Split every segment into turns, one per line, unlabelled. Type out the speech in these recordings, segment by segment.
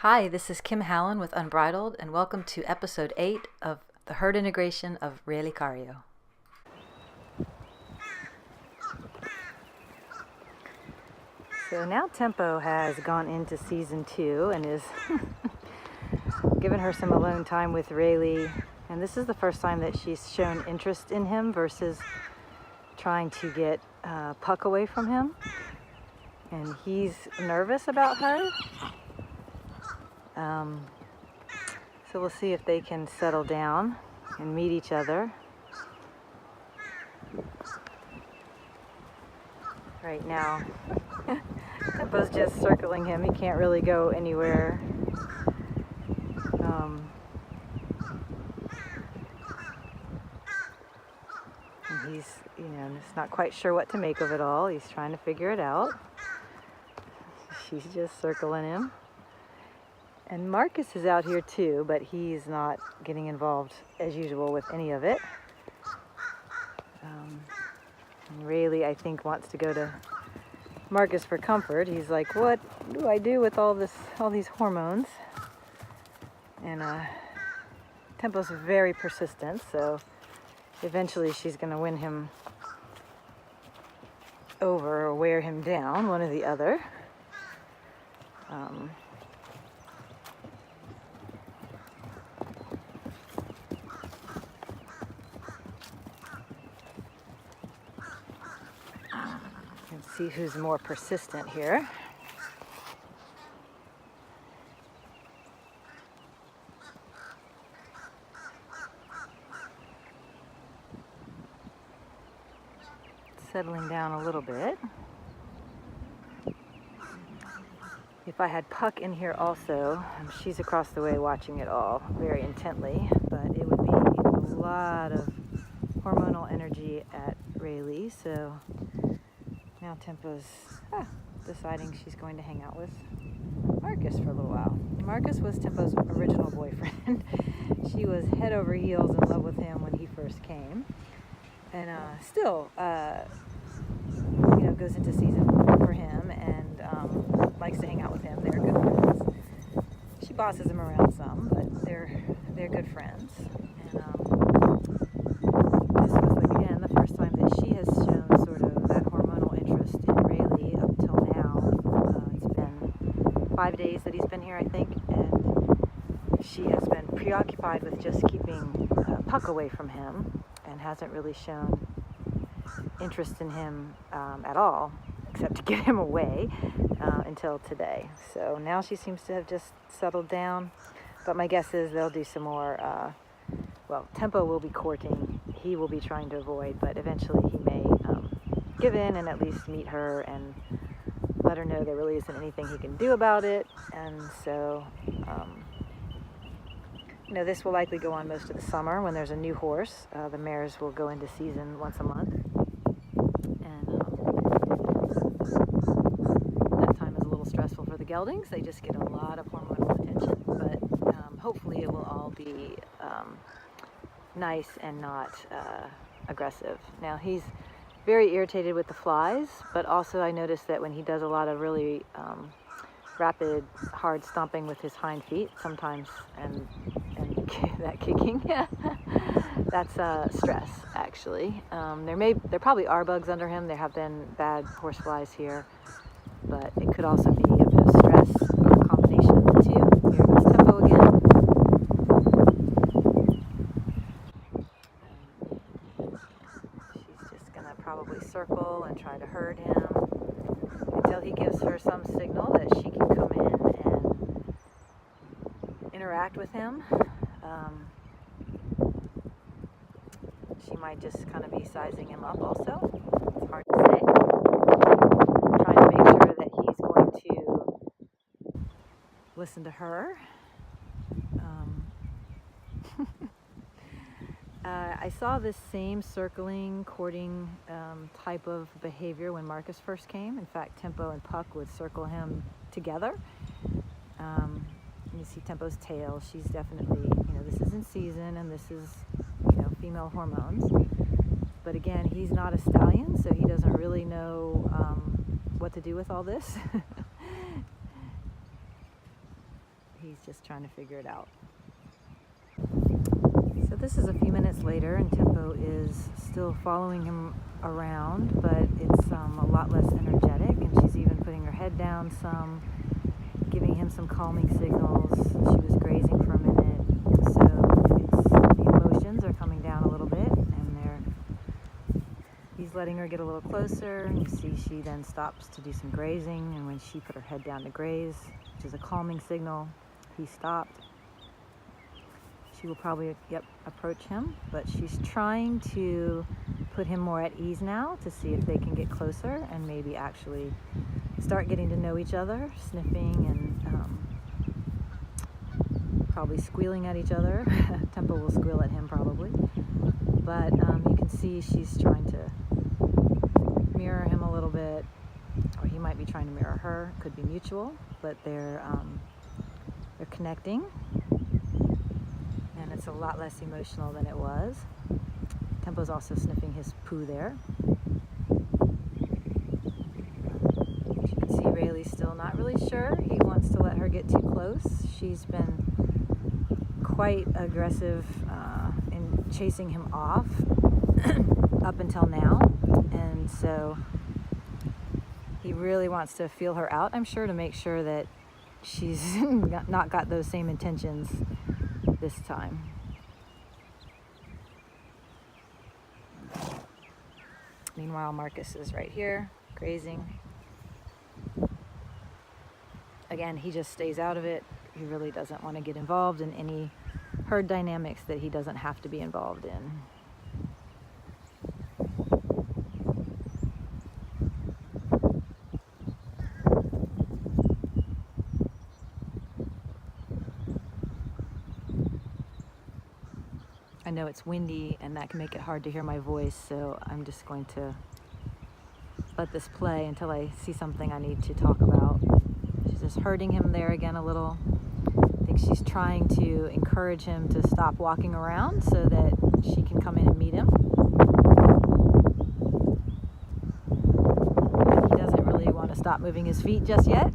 Hi, this is Kim Hallen with Unbridled, and welcome to episode 8 of the herd integration of Relicario. So now Tempo has gone into season 2 and is giving her some alone time with Rayleigh, and this is the first time that she's shown interest in him versus trying to get Puck away from him, and he's nervous about her. So we'll see if they can settle down and meet each other. Right now, Tempo's just circling him. He can't really go anywhere. And he's, just not quite sure what to make of it all. He's trying to figure it out. She's just circling him. And Marcus is out here too, but he's not getting involved as usual with any of it. And Rayleigh, I think, wants to go to Marcus for comfort. He's like, "What do I do with all these hormones?" And Tempo's very persistent, so eventually she's going to win him over or wear him down, one or the other. Let's see who's more persistent here. Settling down a little bit. If I had Puck in here also, she's across the way watching it all very intently, but it would be a lot of hormonal energy at Rayleigh, so now Tempo's deciding she's going to hang out with Marcus for a little while. Marcus was Tempo's original boyfriend. She was head over heels in love with him when he first came, and still goes into season 4 for him and likes to hang out with him. They're good friends. She bosses him around some, but they're good friends. And this was again the first time that she has shown sort of that hormonal interest in Rayleigh up till now. It's been 5 days that he's been here, I think, and she has been preoccupied with just keeping Puck away from him and hasn't really shown interest in him at all, except to get him away until today. So now she seems to have just settled down, but my guess is they'll do some more, Tempo will be courting, he will be trying to avoid, but eventually he may give in and at least meet her and let her know there really isn't anything he can do about it. And so this will likely go on most of the summer. When there's a new horse, the mares will go into season once a month. Stressful for the geldings. They just get a lot of hormonal attention, but hopefully it will all be nice and not aggressive. Now he's very irritated with the flies, but also I noticed that when he does a lot of really rapid, hard stomping with his hind feet sometimes, and that kicking, that's stress actually. There probably are bugs under him. There have been bad horse flies here, but it could also be a bit of stress or a combination of the two. Here goes Tempo again. She's just going to probably circle and try to herd him until he gives her some signal that she can come in and interact with him. She might just kind of be sizing him up also. It's hard to say. Trying to make sure that he's going to listen to her. I saw this same circling, courting type of behavior when Marcus first came. In fact, Tempo and Puck would circle him together. You see Tempo's tail. She's definitely, this is in season, and this is, female hormones. But again, he's not a stallion, so he doesn't really know what to do with all this. he's just trying to figure it out. So this is a few minutes later, and Tempo is still following him around, but it's a lot less energetic, and she's even putting her head down some, giving him some calming signals. She was grazing for a minute, so the emotions are coming down a little bit, and he's letting her get a little closer, and you see she then stops to do some grazing, and when she put her head down to graze, which is a calming signal, he stopped. She will probably, approach him, but she's trying to put him more at ease now to see if they can get closer and maybe actually start getting to know each other, sniffing and probably squealing at each other. Tempo will squeal at him probably, but you can see she's trying to mirror him a little bit, or he might be trying to mirror her. Could be mutual, but they're connecting, and it's a lot less emotional than it was. Tempo's also sniffing his poo there. As you can see, Rayleigh's still not really sure. He wants to let her get too close. She's been quite aggressive in chasing him off up until now, and so he really wants to feel her out, I'm sure, to make sure that she's not got those same intentions this time. Meanwhile, Marcus is right here, grazing. Again, he just stays out of it. He really doesn't want to get involved in any herd dynamics that he doesn't have to be involved in. I know it's windy and that can make it hard to hear my voice, so I'm just going to let this play until I see something I need to talk about. She's just herding him there again a little. I think she's trying to encourage him to stop walking around so that she can come in and meet him. He doesn't really want to stop moving his feet just yet.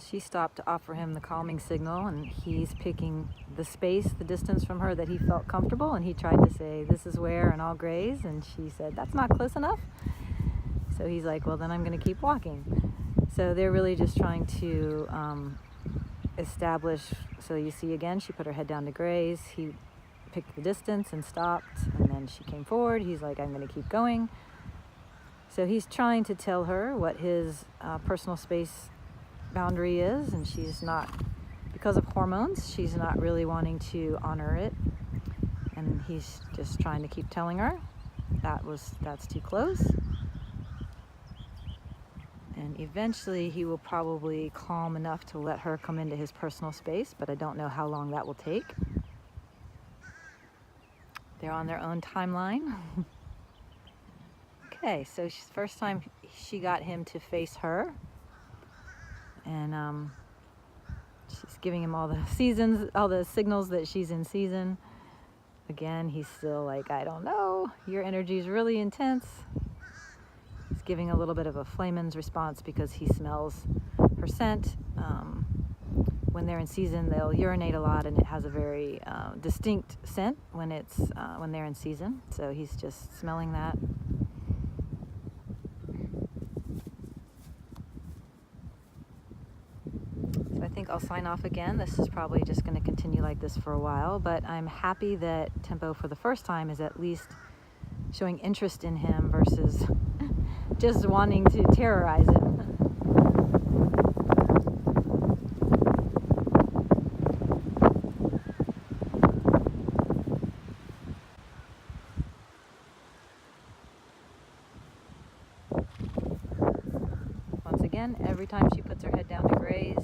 She stopped to offer him the calming signal, and he's picking the space, the distance from her that he felt comfortable, and he tried to say, "This is where, and I'll graze," and she said, "That's not close enough." So he's like, "Well, then I'm going to keep walking." So they're really just trying to establish. So you see again, she put her head down to graze. He picked the distance and stopped, and then she came forward. He's like, "I'm going to keep going." So he's trying to tell her what his personal space boundary is, and she's not, because of hormones, she's not really wanting to honor it, and he's just trying to keep telling her that's too close. And eventually he will probably calm enough to let her come into his personal space, but I don't know how long that will take. They're on their own timeline. Okay, so first time she got him to face her, and she's giving him all the signals that she's in season. Again, he's still like, "I don't know, your energy is really intense." He's giving a little bit of a Flamin's response because he smells her scent. When they're in season, they'll urinate a lot, and it has a very distinct scent when they're in season. So he's just smelling that. I think I'll sign off again. This is probably just going to continue like this for a while, but I'm happy that Tempo for the first time is at least showing interest in him versus just wanting to terrorize him. Once again, every time she puts her head down to graze,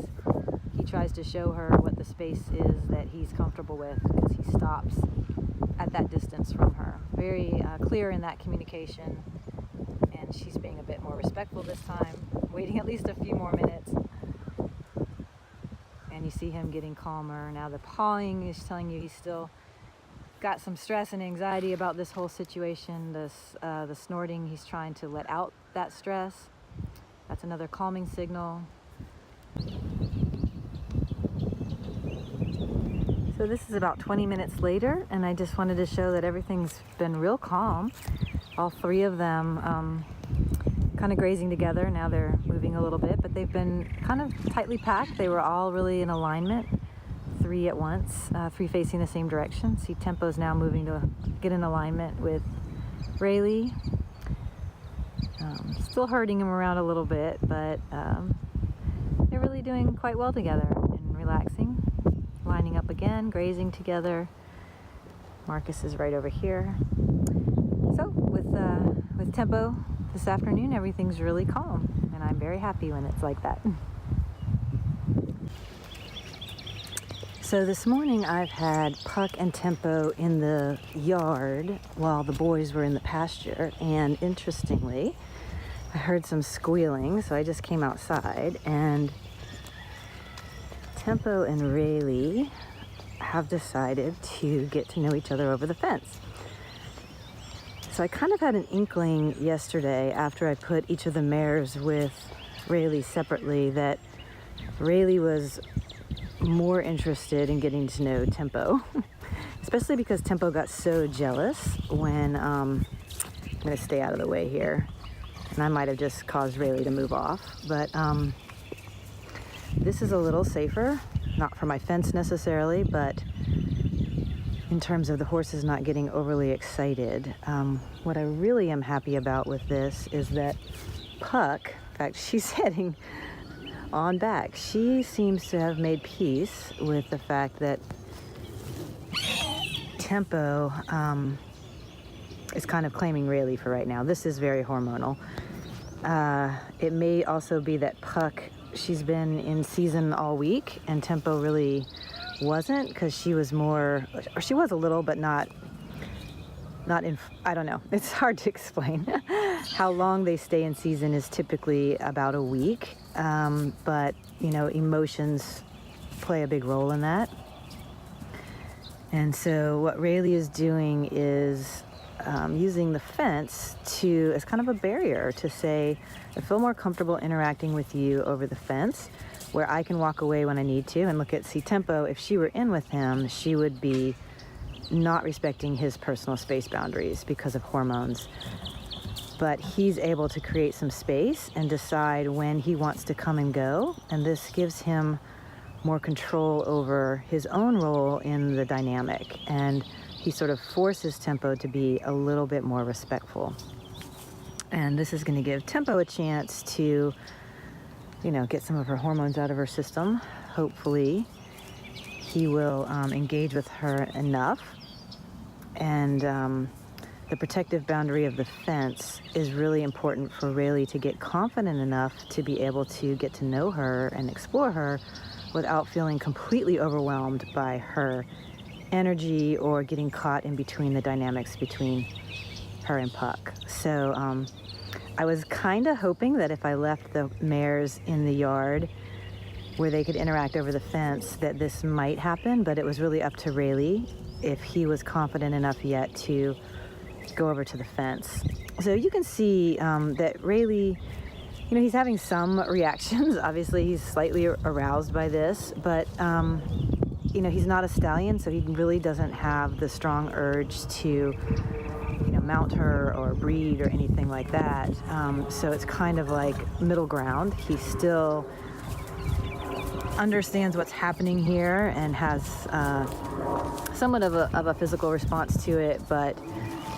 he tries to show her what the space is that he's comfortable with, because he stops at that distance from her. Very clear in that communication, and and she's being a bit more respectful this time, waiting at least a few more minutes. And you see him getting calmer. Now the pawing is telling you he's still got some stress and anxiety about this whole situation. The snorting, he's trying to let out that stress. That's another calming signal. So this is about 20 minutes later, and I just wanted to show that everything's been real calm. All three of them kind of grazing together. Now they're moving a little bit, but they've been kind of tightly packed. They were all really in alignment, three at once, three facing the same direction. See, Tempo's now moving to get in alignment with Reli. Still herding him around a little bit, but they're really doing quite well together and relaxing. Lining up again, grazing together. Marcus is right over here. So with Tempo this afternoon, everything's really calm, and I'm very happy when it's like that. So this morning I've had Puck and Tempo in the yard while the boys were in the pasture, and interestingly, I heard some squealing, so I just came outside, and Tempo and Reli have decided to get to know each other over the fence. So I kind of had an inkling yesterday after I put each of the mares with Reli separately that Reli was more interested in getting to know Tempo, especially because Tempo got so jealous when, I'm going to stay out of the way here, and I might have just caused Reli to move off, but this is a little safer, not for my fence necessarily, but in terms of the horses not getting overly excited. What I really am happy about with this is that Puck, in fact, she's heading on back. She seems to have made peace with the fact that Tempo is kind of claiming Reli for right now. This is very hormonal. It may also be that Puck, she's been in season all week, and Tempo really wasn't, because she was more, or she was a little, but not in, I don't know. It's hard to explain. How long they stay in season is typically about a week, but, you know, emotions play a big role in that. And so what Reli is doing is using the fence as kind of a barrier to say, I feel more comfortable interacting with you over the fence, where I can walk away when I need to. And look at, see, Tempo, if she were in with him, she would be not respecting his personal space boundaries because of hormones. But he's able to create some space and decide when he wants to come and go, and this gives him more control over his own role in the dynamic, and he sort of forces Tempo to be a little bit more respectful. And this is going to give Tempo a chance to, you know, get some of her hormones out of her system. Hopefully he will engage with her enough. And the protective boundary of the fence is really important for Reli to get confident enough to be able to get to know her and explore her without feeling completely overwhelmed by her energy or getting caught in between the dynamics between her and Puck. So I was kind of hoping that if I left the mares in the yard where they could interact over the fence, that this might happen, but it was really up to Reli if he was confident enough yet to go over to the fence. So you can see that Reli, you know, he's having some reactions. Obviously, he's slightly aroused by this, but you know, he's not a stallion, so he really doesn't have the strong urge to, you know, mount her or breed or anything like that. So it's kind of like middle ground. He still understands what's happening here and has somewhat of a physical response to it, but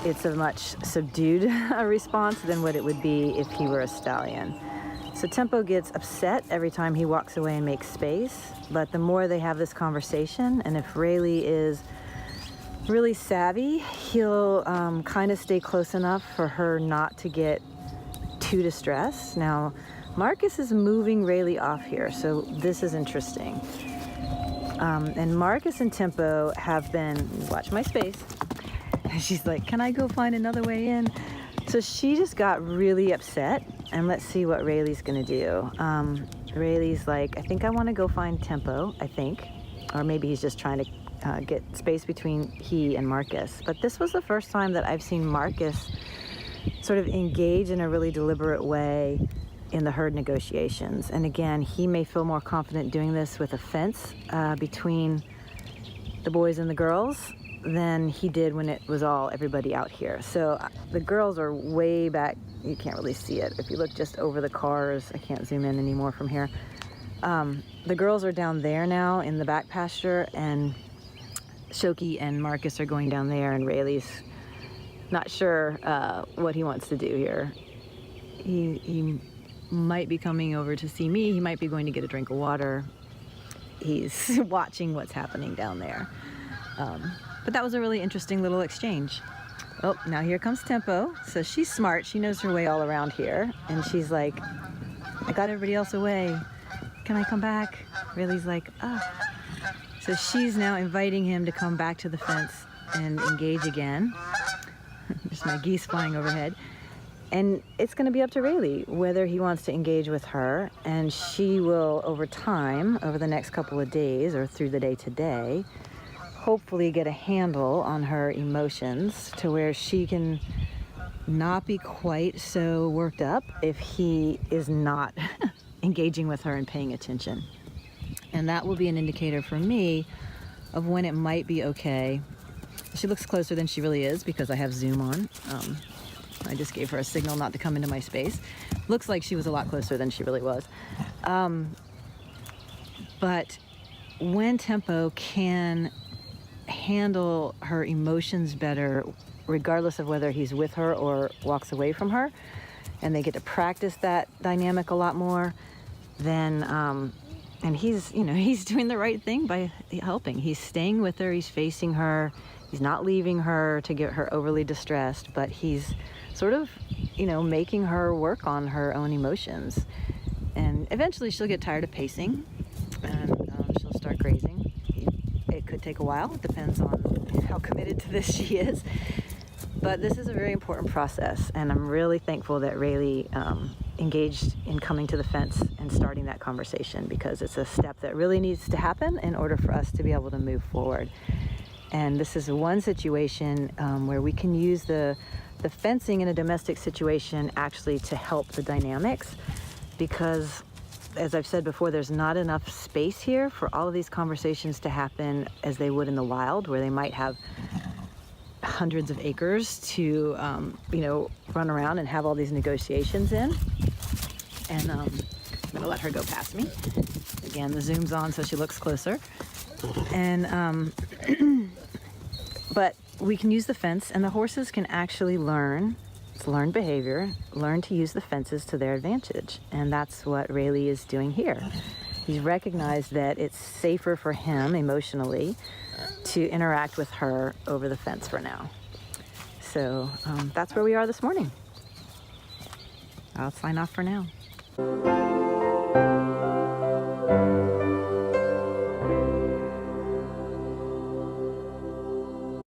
it's a much subdued response than what it would be if he were a stallion. So Tempo gets upset every time he walks away and makes space, but the more they have this conversation, and if Reli is really savvy, he'll kind of stay close enough for her not to get too distressed. Now, Marcus is moving Reli off here, so this is interesting. And Marcus and Tempo have been, watch my space. She's like, can I go find another way in? So she just got really upset, and let's see what Rayleigh's gonna do. Rayleigh's like, I think I want to go find Tempo, I think. Or maybe he's just trying to get space between he and Marcus. But this was the first time that I've seen Marcus sort of engage in a really deliberate way in the herd negotiations. And again, he may feel more confident doing this with a fence between the boys and the girls than he did when it was all everybody out here. So the girls are way back. You can't really see it. If you look just over the cars, I can't zoom in anymore from here. The girls are down there now in the back pasture, and Shoki and Marcus are going down there, and Rayleigh's not sure what he wants to do here. He might be coming over to see me. He might be going to get a drink of water. He's watching what's happening down there. But that was a really interesting little exchange. Oh, now here comes Tempo. So she's smart. She knows her way all around here. And she's like, I got everybody else away. Can I come back? Rayleigh's like, ah. So she's now inviting him to come back to the fence and engage again. Just my geese flying overhead. And it's going to be up to Rayleigh whether he wants to engage with her. And she will, over time, over the next couple of days or through the day today, hopefully get a handle on her emotions to where she can not be quite so worked up if he is not engaging with her and paying attention. And that will be an indicator for me of when it might be okay. She looks closer than she really is because I have Zoom on. I just gave her a signal not to come into my space. Looks like she was a lot closer than she really was. But when Tempo can handle her emotions better, regardless of whether he's with her or walks away from her, and they get to practice that dynamic a lot more, then and he's doing the right thing by helping. He's staying with her, he's facing her, he's not leaving her to get her overly distressed, but he's sort of making her work on her own emotions. And eventually she'll get tired of pacing, and she'll start grazing. It could take a while. It depends on how committed to this she is. But this is a very important process, and I'm really thankful that Rayleigh engaged in coming to the fence and starting that conversation, because it's a step that really needs to happen in order for us to be able to move forward. And this is one situation where we can use the fencing in a domestic situation actually to help the dynamics, because as I've said before, there's not enough space here for all of these conversations to happen as they would in the wild, where they might have hundreds of acres to run around and have all these negotiations in. And I'm gonna let her go past me. Again, the zoom's on so she looks closer. And but we can use the fence, and the horses can actually learn behavior, learn to use the fences to their advantage. And that's what Rayleigh is doing here. He's recognized that it's safer for him emotionally to interact with her over the fence for now. So that's where we are this morning. I'll sign off for now.